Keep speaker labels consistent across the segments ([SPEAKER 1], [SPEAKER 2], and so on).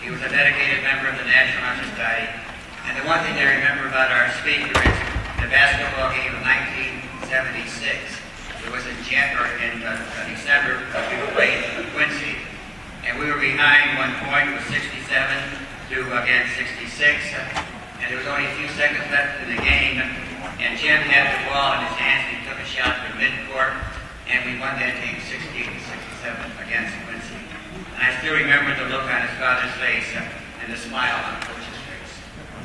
[SPEAKER 1] He was a dedicated member of the National Honor Society. And the one thing I remember about our speaker is the basketball game of 1976. It was in December, we played Quincy. And we were behind 1 point with 67 to, again, 66. And there was only a few seconds left in the game. And Jim had the ball in his hands and he took a shot to midcourt. And we won that game 68-67 against Quincy. And I still remember the look on his father's face and the smile on the coach's face.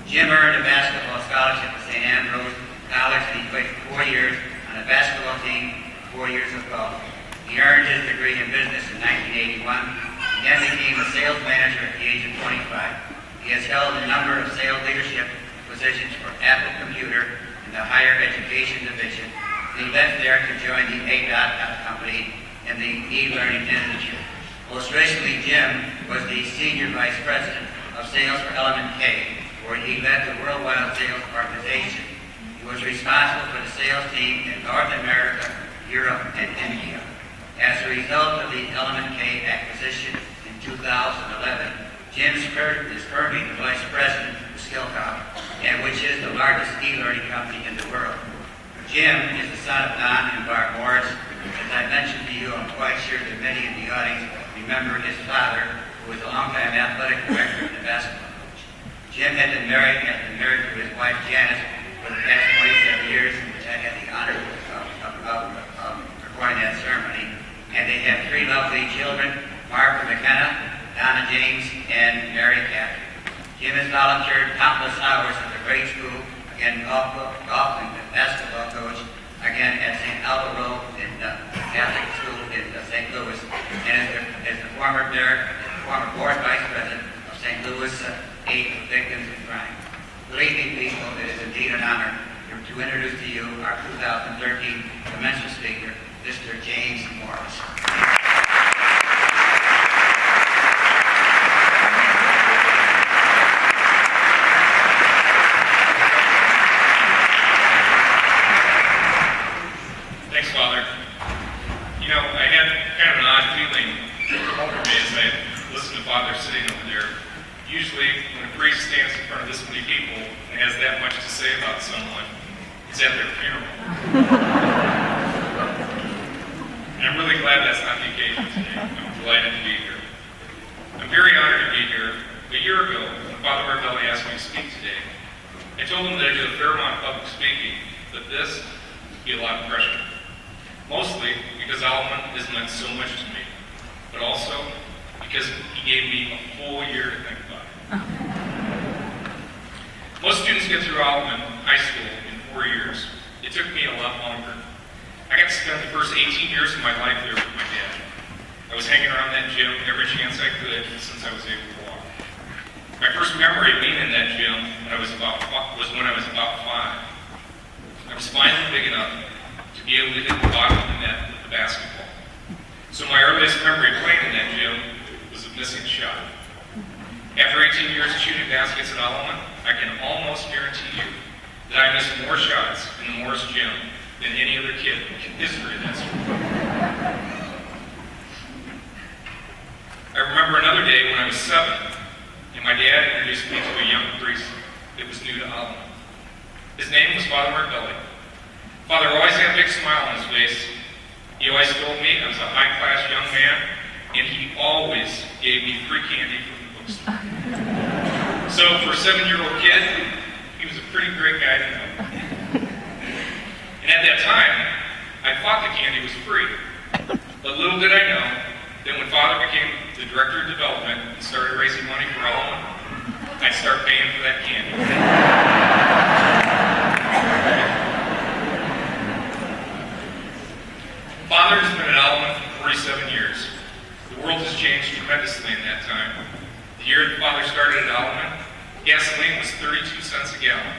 [SPEAKER 1] Jim earned a basketball scholarship at St. Ambrose College, and he played 4 years on a basketball team, 4 years of golf. He earned his degree in business in 1981. He then became a sales manager at the age of 25. He has held a number of sales leadership positions for Apple Computer in the higher education division. He left there to join the A.Dot company in the e-learning industry. Most recently, Jim was the senior vice president of sales for Alleman, where he led the worldwide sales organization. He was responsible for the sales team in North America, Europe, and India. As a result of the Alleman acquisition in 2011, Jim is currently the vice president of Skillcom, and which is the largest e-learning company in the world. Jim is the son of Don and Barb Morris. As I mentioned to you, I'm quite sure that many in the audience remember his father, who was a longtime athletic director and a basketball coach. Jim had been married to his wife Janice for the past 27 years, which I had the honor of performing that ceremony. And they have 3 lovely children, Mark McKenna, Donna James, and Mary Catherine. Jim has volunteered countless hours at the grade school, again, golf and basketball coach, again, at St. Alba Road in Catholic School in St. Louis, and as the former board vice president of St. Louis Aid for Victims of Crime. Believe me, people, it is indeed an honor to introduce to you our 2013 Commencement speaker, Mr. James Morris.
[SPEAKER 2] Thanks, Father. You know, I had kind of an odd feeling over me as I listened to Father sitting over there. Usually, when a priest stands in front of this many people and has that much to say about someone, it's at their funeral. And I'm really glad that's not the occasion today. I'm delighted to be here. I'm very honored to be here. A year ago, when Father Martelli asked me to speak today, I told him that I do a fair amount of public speaking, but this would be a lot of pressure. Mostly because Alleman has meant so much to me, but also because he gave me a full year to think about it. Most students get through Alleman High School in 4 years. It took me a lot longer. I got to spend the first 18 years of my life there with my dad. I was hanging around that gym every chance I could since I was able to walk. My first memory of being in that gym was when I was about 5. I was finally big enough to be able to hit the bottom of the net with the basketball. So my earliest memory of playing in that gym was a missing shot. After 18 years of shooting baskets at Alleman, I can almost guarantee you that I missed more shots in the Morris gym than any other kid in the history of that school. I remember another day when I was 7, and my dad introduced me to a young priest that was new to Alleman. His name was Father Martelli. Father always had a big smile on his face. He always told me I was a high-class young man, and he always gave me free candy from the bookstore. So for a 7-year-old kid, he was a pretty great guy to know. And at that time, I thought the candy was free. But little did I know that when Father became the director of development and started raising money for Alleman, I'd start paying for that candy. Father has been at Alleman for 47 years. The world has changed tremendously in that time. The year that Father started at Alleman, gasoline was 32 cents a gallon.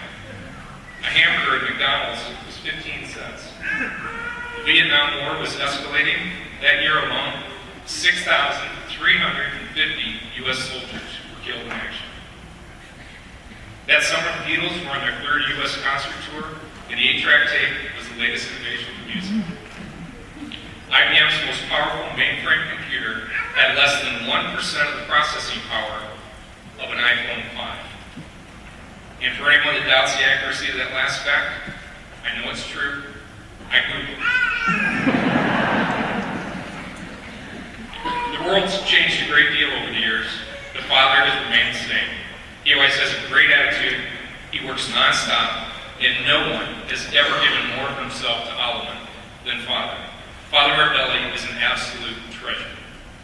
[SPEAKER 2] A hamburger at McDonald's was 15 cents. The Vietnam War was escalating. That year alone, 6,350 U.S. soldiers were killed in action. That summer, the Beatles were on their 3rd U.S. concert tour, and the 8-track tape was the latest innovation in music. IBM's most powerful mainframe computer had less than 1% of the processing power For anyone that doubts the accuracy of that last fact, I know it's true. I Googled it. The world's changed a great deal over the years. The Father has remained the same. He always has a great attitude. He works nonstop, and no one has ever given more of himself to Alleman than Father. Father Marbelli is an absolute treasure.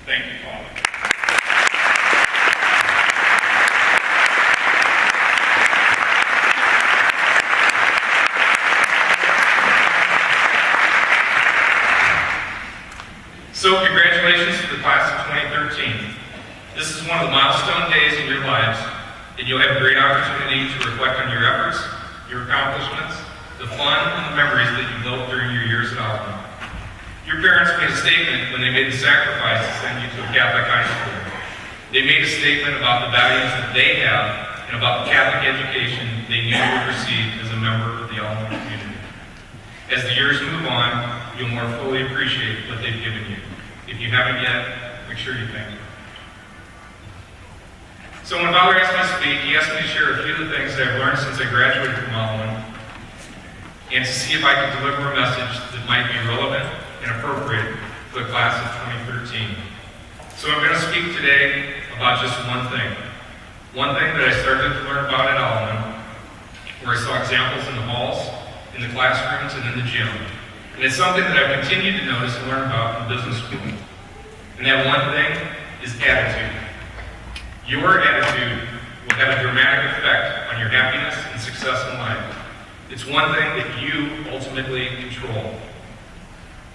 [SPEAKER 2] Thank you, Father. So congratulations to the class of 2013. This is one of the milestone days in your lives, and you'll have a great opportunity to reflect on your efforts, your accomplishments, the fun, and the memories that you built during your years at Alleman. Your parents made a statement when they made the sacrifice to send you to a Catholic high school. They made a statement about the values that they have and about the Catholic education they knew you would receive as a member of the Alleman community. As the years move on, you'll more fully appreciate what they've given you. If you haven't yet, make sure you thank them. So when Father asked me to speak, he asked me to share a few of the things that I've learned since I graduated from Alleman, and to see if I could deliver a message that might be relevant and appropriate for the class of 2013. So I'm going to speak today about just one thing. One thing that I started to learn about at Alleman, where I saw examples in the halls, in the classrooms, and in the gym. And it's something that I've continued to notice and learn about in business school. And that one thing is attitude. Your attitude will have a dramatic effect on your happiness and success in life. It's one thing that you ultimately control.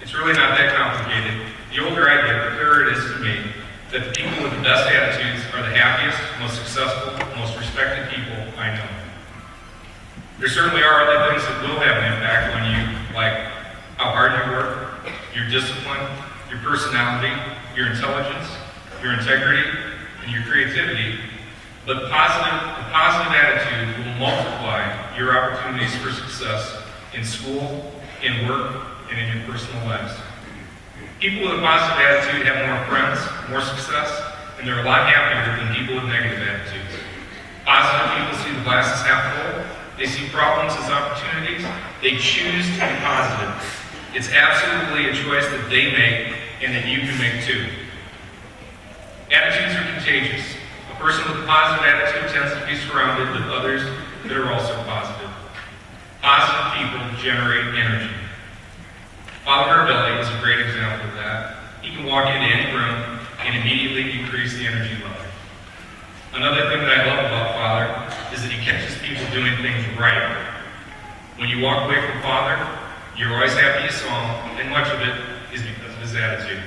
[SPEAKER 2] It's really not that complicated. The older I get, the clearer it is to me that the people with the best attitudes are the happiest, most successful, most respected people I know. There certainly are other things that will have an impact on you, like how hard you work, your discipline, your personality, your intelligence, your integrity, and your creativity. But a positive attitude will multiply your opportunities for success in school, in work, and in your personal lives. People with a positive attitude have more friends, more success, and they're a lot happier than people with negative attitudes. Positive people see the glass as half full. They see problems as opportunities. They choose to be positive. It's absolutely a choice that they make and that you can make too. Attitudes are contagious. A person with a positive attitude tends to be surrounded with others that are also positive. Positive people generate energy. Father Marbelli is a great example of that. He can walk into any room and immediately increase the energy level. Another thing that I love about Father is that he catches people doing things right. When you walk away from Father, you're always happy you saw him, and much of it is because of his attitude.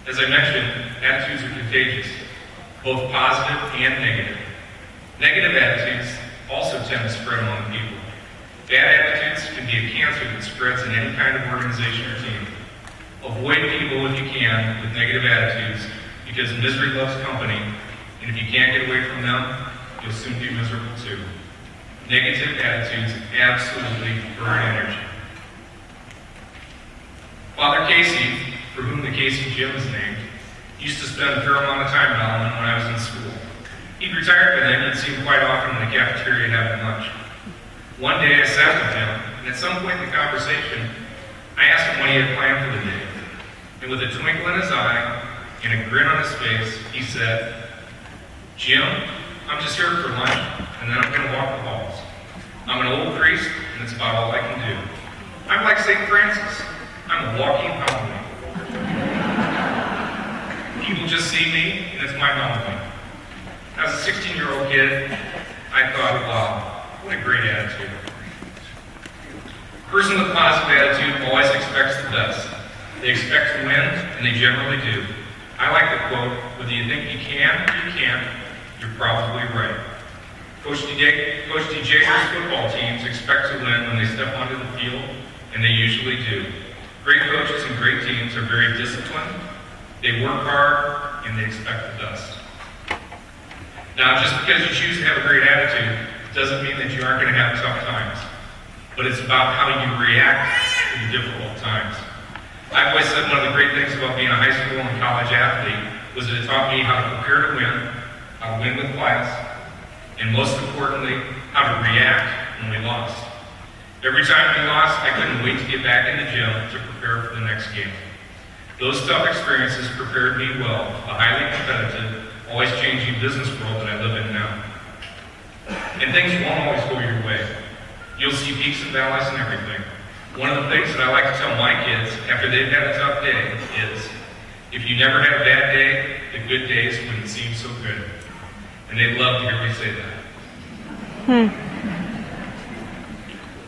[SPEAKER 2] As I mentioned, attitudes are contagious, both positive and negative. Negative attitudes also tend to spread among people. Bad attitudes can be a cancer that spreads in any kind of organization or team. Avoid people if you can with negative attitudes, because misery loves company, and if you can't get away from them, you'll soon be miserable too. Negative attitudes absolutely burn energy. Father Casey, for whom the Casey Gym is named, used to spend a fair amount of time at Alleman when I was in school. He'd retired by then, and he'd see him quite often in the cafeteria having lunch. One day I sat with him, and at some point in the conversation, I asked him what he had planned for the day. And with a twinkle in his eye and a grin on his face, he said, "Jim, I'm just here for lunch, and then I'm going to walk the halls. I'm an old priest, and that's about all I can do. I'm like St. Francis. I'm a walking homily. People just see me, and it's my homily." As a 16-year-old kid, I thought, wow, what a great attitude. A person with a positive attitude always expects the best. They expect to win, and they generally do. I like the quote, "Whether you think you can or you can't, you're probably right." Coach DJ's football teams expect to win when they step onto the field, and they usually do. Great coaches and great teams are very disciplined. They work hard, and they expect the best. Now, just because you choose to have a great attitude doesn't mean that you aren't going to have tough times. But it's about how you react to the difficult times. I've always said one of the great things about being a high school and college athlete was that it taught me how to prepare to win, how to win with class, and most importantly, how to react when we lost. Every time we lost, I couldn't wait to get back in the gym to prepare for the next game. Those tough experiences prepared me well for the highly competitive, always changing business world that I live in now. And things won't always go your way. You'll see peaks and valleys and everything. One of the things that I like to tell my kids after they've had a tough day is, if you never had a bad day, the good days wouldn't seem so good. And they love to hear me say that.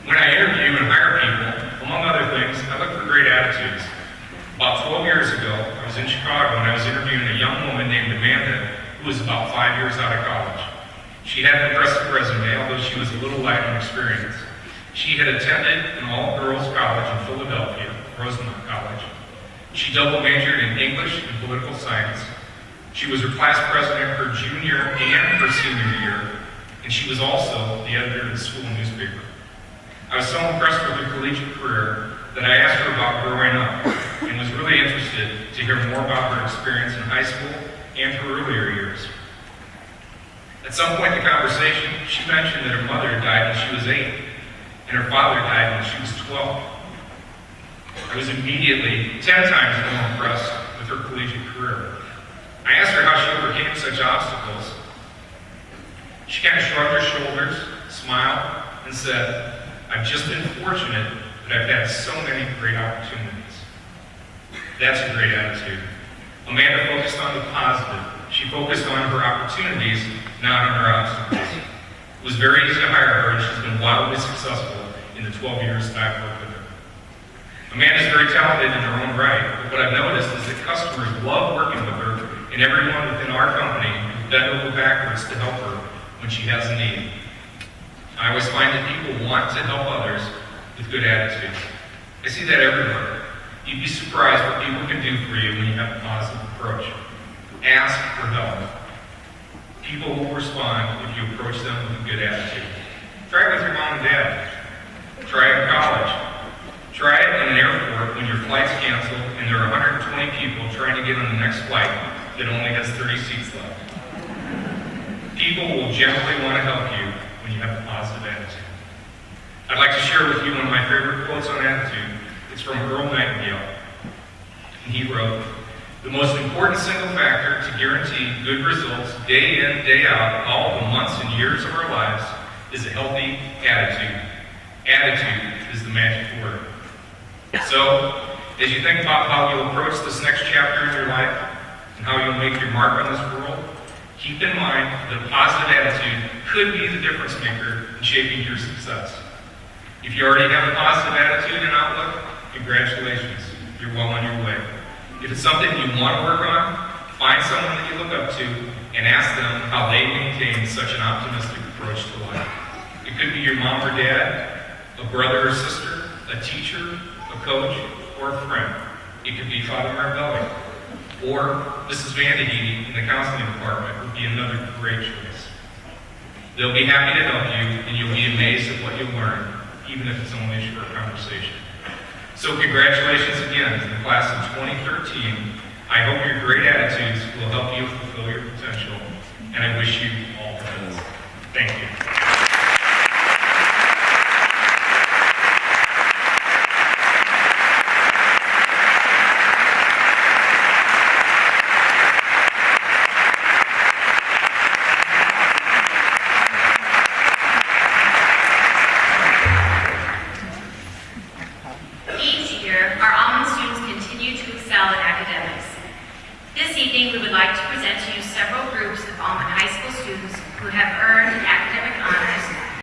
[SPEAKER 2] When I interview and hire people, among other things, I look for great attitudes. About 12 years ago, I was in Chicago and I was interviewing a young woman named Amanda who was about 5 years out of college. She had an impressive resume, although she was a little light on experience. She had attended an all-girls college in Philadelphia, Rosemont College. She double majored in English and political science. She was her class president her junior and her senior year, and she was also the editor of the school newspaper. I was so impressed with her collegiate career that I asked her about growing up and was really interested to hear more about her experience in high school and her earlier years. At some point in the conversation, she mentioned that her mother died when she was 8 and her father died when she was 12. I was immediately 10 times more impressed with her collegiate career. I asked her how she overcame such obstacles. She kind of shrugged her shoulders, smiled, and said, "I've just been fortunate that I've had so many great opportunities." That's a great attitude. Amanda focused on the positive. She focused on her opportunities, not on her obstacles. It was very easy to hire her, and she's been wildly successful in the 12 years that I've worked with her. Amanda's very talented in her own right, but what I've noticed is that customers love working with her, and everyone within our company bent over backwards to help her when she has a need. I always find that people want to help others with good attitudes. I see that everywhere. You'd be surprised what people can do for you when you have a positive approach. Ask for help. People will respond if you approach them with a good attitude. Try it with your mom and dad. Try it in college. Try it in an airport when your flight's canceled and there are 120 people trying to get on the next flight that only has 30 seats left. People will generally want to help you when you have a positive attitude. I'd like to share with you one of my favorite quotes on attitude. It's from Earl Nightingale. And he wrote, "The most important single factor to guarantee good results day in, day out, all the months and years of our lives is a healthy attitude. Attitude is the magic word." So, as you think about how you'll approach this next chapter in your life and how you'll make your mark on this world, keep in mind that a positive attitude could be the difference maker in shaping your success. If you already have a positive attitude and outlook, congratulations, you're well on your way. If it's something you want to work on, find someone that you look up to and ask them how they maintain such an optimistic approach to life. It could be your mom or dad, a brother or sister, a teacher, a coach, or a friend. It could be Father Marbelli, or Mrs. Vandeheedy in the counseling department would be another great choice. They'll be happy to help you, and you'll be amazed at what you'll learn, even if it's only a short conversation. So congratulations again to the class of 2013. I hope your great attitudes will help you fulfill your potential, and I wish you all the best. Thank you.
[SPEAKER 3] Our Alleman students continue to excel in academics. This evening, we would like to present to